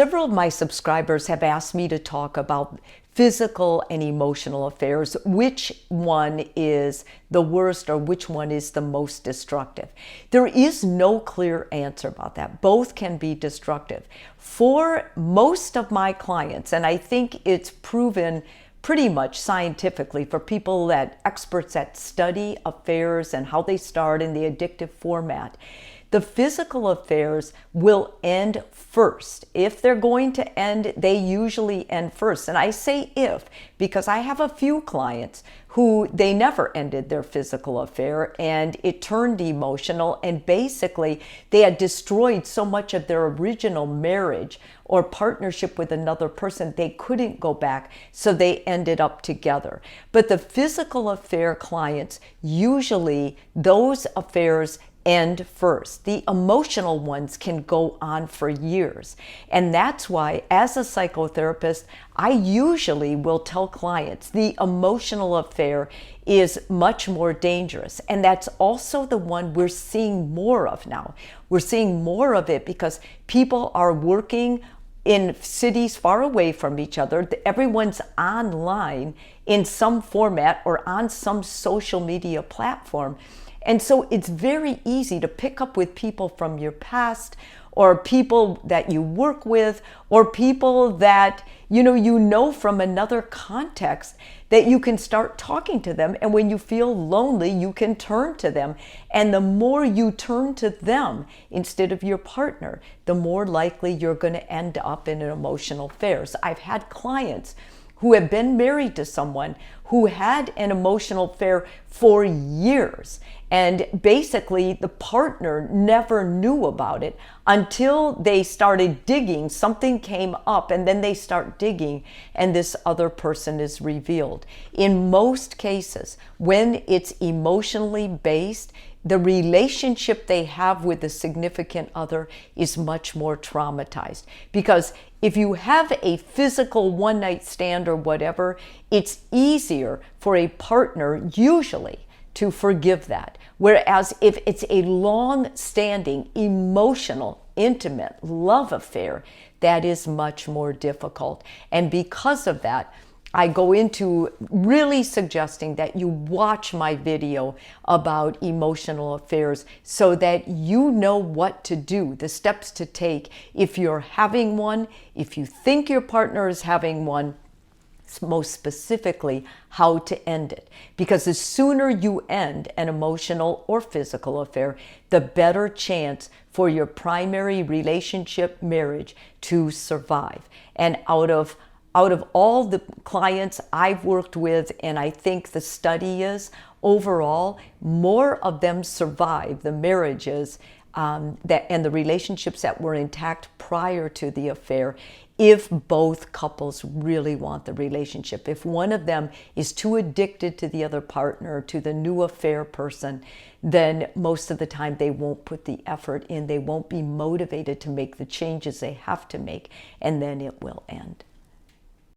Several of my subscribers have asked me to talk about physical and emotional affairs, which one is the worst or which one is the most destructive. There is no clear answer about that. Both can be destructive. For most of my clients, and I think it's proven pretty much scientifically for people experts that study affairs and how they start in the addictive format, the physical affairs will end first. If they're going to end, they usually end first. And I say if, because I have a few clients who they never ended their physical affair and it turned emotional, and basically they had destroyed so much of their original marriage or partnership with another person, they couldn't go back, so they ended up together. But the physical affair clients, usually those affairs end first. The emotional ones can go on for years. And that's why, as a psychotherapist, I usually will tell clients the emotional affair is much more dangerous. And that's also the one we're seeing more of now. We're seeing more of it because people are working in cities far away from each other. Everyone's online in some format or on some social media platform. And so it's very easy to pick up with people from your past, or people that you work with, or people that you know from another context, that you can start talking to them. And when you feel lonely, you can turn to them. And the more you turn to them instead of your partner, the more likely you're going to end up in an emotional affair. So I've had clients who have been married to someone who had an emotional affair for years. And basically the partner never knew about it until they started digging. Something came up and then they start digging and this other person is revealed. In most cases, when it's emotionally based, the relationship they have with the significant other is much more traumatized. Because if you have a physical one-night stand or whatever, it's easier for a partner usually to forgive that. Whereas if it's a long-standing, emotional, intimate love affair, that is much more difficult. And because of that, I go into really suggesting that you watch my video about emotional affairs so that you know what to do, the steps to take if you're having one, if you think your partner is having one, most specifically how to end it. Because the sooner you end an emotional or physical affair, the better chance for your primary relationship, marriage, to survive. And out of all the clients I've worked with, and I think the study is overall, more of them survive the marriages and the relationships that were intact prior to the affair, if both couples really want the relationship. If one of them is too addicted to the other partner, to the new affair person, then most of the time they won't put the effort in, they won't be motivated to make the changes they have to make, and then it will end.